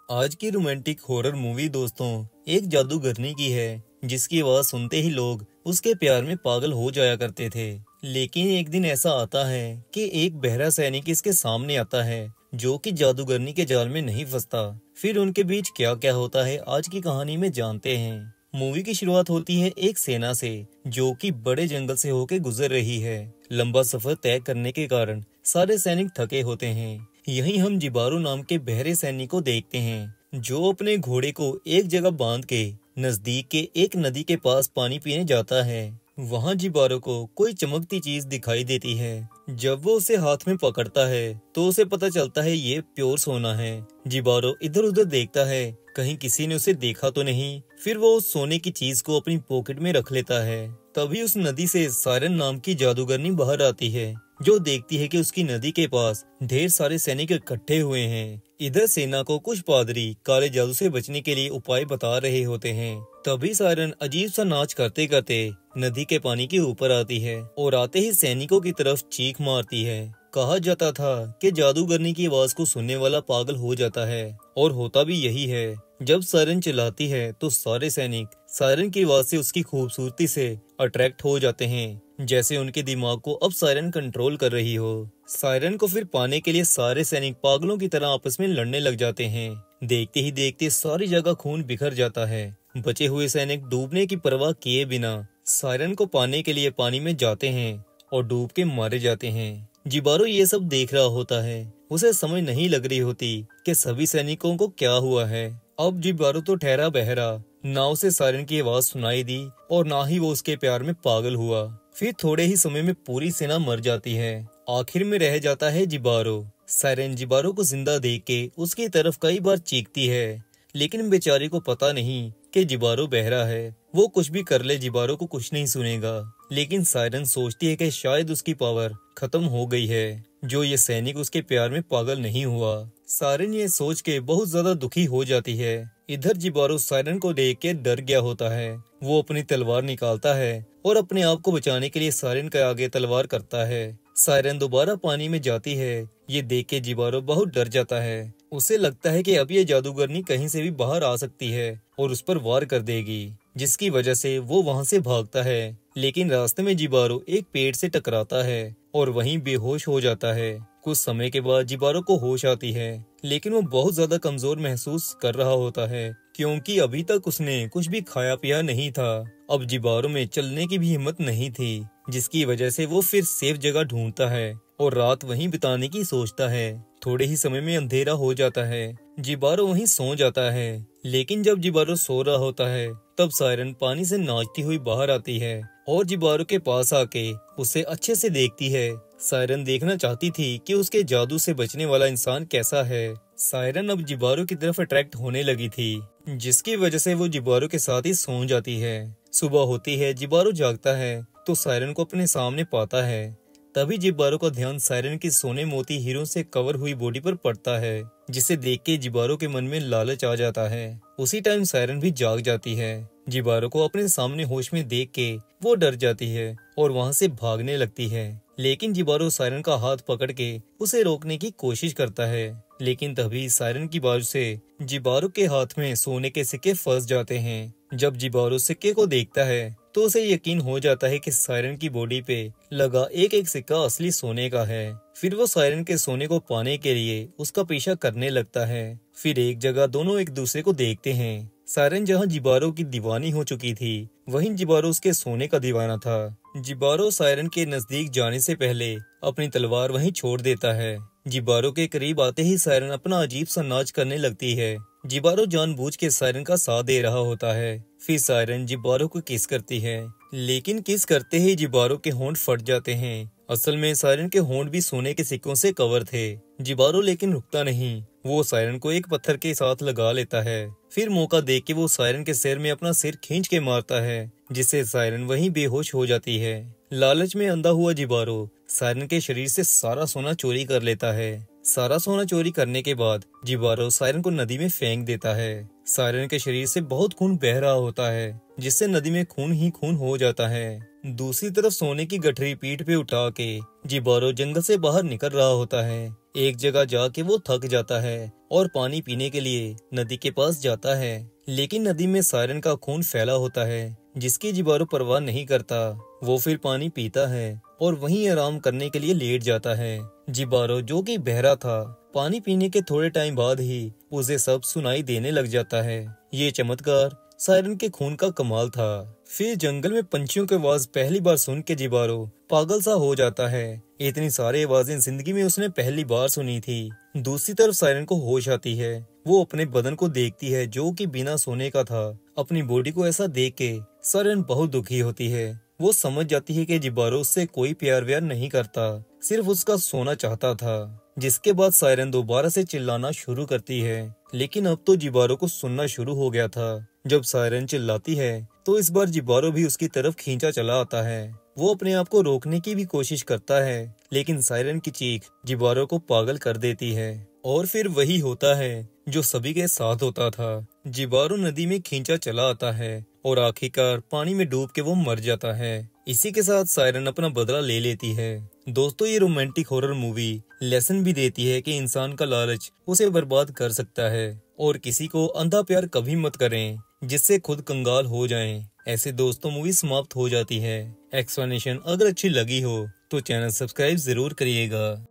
आज की romantic horror movie दोस्तों एक जादूगरनी की है जिसकी आवाज सुनते ही लोग उसके प्यार में पागल हो जाया करते थे। लेकिन एक दिन ऐसा आता है कि एक बहरा सैनिक इसके सामने आता है जो कि जादूगरनी के जाल में नहीं फंसता। फिर उनके बीच क्या क्या होता है आज की कहानी में जानते हैं। मूवी की शुरुआत होती है एक सेना से जो कि बड़े जंगल से होकर गुजर रही है। लंबा सफर तय करने के कारण सारे सैनिक थके होते हैं। यहीं हम जिबारो नाम के बहरे सैनिक को देखते हैं जो अपने घोड़े को एक जगह बांध के नजदीक के एक नदी के पास पानी पीने जाता है। वहां जिबारो को कोई चमकती चीज दिखाई देती है। जब वो उसे हाथ में पकड़ता है तो उसे पता चलता है ये प्योर सोना है। जिबारो इधर उधर देखता है कहीं किसी ने उसे देखा तो नहीं। फिर वो उस सोने की चीज को अपनी पॉकेट में रख लेता है। तभी उस नदी से सायरन नाम की जादूगरनी बाहर आती है जो देखती है कि उसकी नदी के पास ढेर सारे सैनिक इकट्ठे हुए हैं। इधर सेना को कुछ पादरी काले जादू से बचने के लिए उपाय बता रहे होते हैं। तभी सायरन अजीब सा नाच करते करते नदी के पानी के ऊपर आती है और आते ही सैनिकों की तरफ चीख मारती है। कहा जाता था कि जादूगरनी की आवाज को सुनने वाला पागल हो जाता है और होता भी यही है। जब सायरन चिल्लाती है तो सारे सैनिक सायरन की आवाज से उसकी खूबसूरती से अट्रैक्ट हो जाते हैं जैसे उनके दिमाग को अब सायरन कंट्रोल कर रही हो। सायरन को फिर पाने के लिए सारे सैनिक पागलों की तरह आपस में लड़ने लग जाते हैं। देखते ही देखते सारी जगह खून बिखर जाता है। बचे हुए सैनिक डूबने की परवाह किए बिना सायरन को पाने के लिए पानी में जाते हैं और डूब के मारे जाते हैं। जिबारो ये सब देख रहा होता है। उसे समझ नहीं लग रही होती कि सभी सैनिकों को क्या हुआ है। अब जिबारो तो ठहरा बहरा, ना उसे सायरन की आवाज सुनाई दी और ना ही वो उसके प्यार में पागल हुआ। फिर थोड़े ही समय में पूरी सेना मर जाती है। आखिर में रह जाता है जिबारो। सायरन जिबारो को जिंदा देख के उसकी तरफ कई बार चीखती है लेकिन बेचारी को पता नहीं कि जिबारो बहरा है। वो कुछ भी कर ले जिबारो को कुछ नहीं सुनेगा। लेकिन सायरन सोचती है कि शायद उसकी पावर खत्म हो गई है जो ये सैनिक उसके प्यार में पागल नहीं हुआ। सायरन ये सोच के बहुत ज्यादा दुखी हो जाती है। इधर जिबारो सायरन को देख के डर गया होता है। वो अपनी तलवार निकालता है और अपने आप को बचाने के लिए सायरन के आगे तलवार करता है। सायरन दोबारा पानी में जाती है। ये देख के जिबारो बहुत डर जाता है। उसे लगता है कि अब ये जादूगरनी कहीं से भी बाहर आ सकती है और उस पर वार कर देगी, जिसकी वजह से वो वहां से भागता है। लेकिन रास्ते में जिबारो एक पेड़ से टकराता है और वहीं बेहोश हो जाता है। कुछ समय के बाद जिबारो को होश आती है लेकिन वो बहुत ज्यादा कमजोर महसूस कर रहा होता है क्योंकि अभी तक उसने कुछ भी खाया पिया नहीं था। अब जिबारो में चलने की भी हिम्मत नहीं थी, जिसकी वजह से वो फिर सेफ जगह ढूंढता है और रात वहीं बिताने की सोचता है। थोड़े ही समय में अंधेरा हो जाता है। जिबारो वहीं सो जाता है। लेकिन जब जिबारो सो रहा होता है तब सायरन पानी से नाचती हुई बाहर आती है और जिबारो के पास आके उसे अच्छे से देखती है। सायरन देखना चाहती थी कि उसके जादू से बचने वाला इंसान कैसा है। सायरन अब जिबारो की तरफ अट्रैक्ट होने लगी थी, जिसकी वजह से वो जिबारो के साथ ही सो जाती है। सुबह होती है, जिबारो जागता है तो सायरन को अपने सामने पाता है। तभी जिबारो का ध्यान सायरन की सोने मोती हीरों से कवर हुई बॉडी पर पड़ता है, जिसे देख के जिबारो के मन में लालच आ जाता है। उसी टाइम सायरन भी जाग जाती है। जिबारो को अपने सामने होश में देख के वो डर जाती है और वहां से भागने लगती है। लेकिन जिबारो सायरन का हाथ पकड़ के उसे रोकने की कोशिश करता है। लेकिन तभी सायरन की बाजू से जिबारो के हाथ में सोने के सिक्के फंस जाते हैं। जब जिबारो सिक्के को देखता है तो उसे यकीन हो जाता है कि सायरन की बॉडी पे लगा एक एक सिक्का असली सोने का है। फिर वो सायरन के सोने को पाने के लिए उसका पीछा करने लगता है। फिर एक जगह दोनों एक दूसरे को देखते हैं। सायरन जहाँ जिबारो की दीवानी हो चुकी थी वहीं जिबारो उसके सोने का दीवाना था। जिबारो सायरन के नजदीक जाने से पहले अपनी तलवार वहीं छोड़ देता है। जिबारो के करीब आते ही सायरन अपना अजीब सा नाच करने लगती है। जिबारो जानबूझ के सायरन का साथ दे रहा होता है। फिर सायरन जिबारो को किस करती है, लेकिन किस करते ही जिबारो के होंठ फट जाते हैं। असल में सायरन के होंठ भी सोने के सिक्कों से कवर थे। जिबारो लेकिन रुकता नहीं। वो सायरन को एक पत्थर के साथ लगा लेता है। फिर मौका देख के वो सायरन के सिर में अपना सिर खींच के मारता है, जिससे सायरन वहीं बेहोश हो जाती है। लालच में अंधा हुआ जिबारो सायरन के शरीर से सारा सोना चोरी कर लेता है। सारा सोना चोरी करने के बाद जिबारो सायरन को नदी में फेंक देता है। सायरन के शरीर से बहुत खून बह रहा होता है, जिससे नदी में खून ही खून हो जाता है। दूसरी तरफ सोने की गठरी पीठ पे उठा के जिबारो जंगल से बाहर निकल रहा होता है। एक जगह जाके वो थक जाता है और पानी पीने के लिए नदी के पास जाता है। लेकिन नदी में सायरन का खून फैला होता है, जिसकी जिबारो परवाह नहीं करता। वो फिर पानी पीता है और वहीं आराम करने के लिए लेट जाता है। जिबारो, जो कि बहरा था, पानी पीने के थोड़े टाइम बाद ही उसे सब सुनाई देने लग जाता है। ये चमत्कार सायरन के खून का कमाल था। फिर जंगल में पंछियों की आवाज पहली बार सुन के जिबारो पागल सा हो जाता है। इतनी सारी आवाजें जिंदगी में उसने पहली बार सुनी थी। दूसरी तरफ सायरन को होश आती है। वो अपने बदन को देखती है, जो कि बिना सोने का था। अपनी बॉडी को ऐसा देख के सायरन बहुत दुखी होती है। वो समझ जाती है कि जिबारो उससे कोई प्यार व्यार नहीं करता, सिर्फ उसका सोना चाहता था। जिसके बाद सायरन दोबारा से चिल्लाना शुरू करती है। लेकिन अब तो जिबारो को सुनना शुरू हो गया था। जब सायरन चिल्लाती है तो इस बार जिबारो भी उसकी तरफ खींचा चला आता है। वो अपने आप को रोकने की भी कोशिश करता है, लेकिन सायरन की चीख जिबारो को पागल कर देती है। और फिर वही होता है जो सभी के साथ होता था। जिबारो नदी में खींचा चला आता है और आखिरकार पानी में डूब के वो मर जाता है। इसी के साथ सायरन अपना बदला ले लेती है। दोस्तों, ये रोमांटिक हॉरर मूवी लेसन भी देती है कि इंसान का लालच उसे बर्बाद कर सकता है और किसी को अंधा प्यार कभी मत करें जिससे खुद कंगाल हो जाएं। ऐसे दोस्तों मूवी समाप्त हो जाती है। एक्सप्लेनेशन अगर अच्छी लगी हो तो चैनल सब्सक्राइब जरूर करिएगा।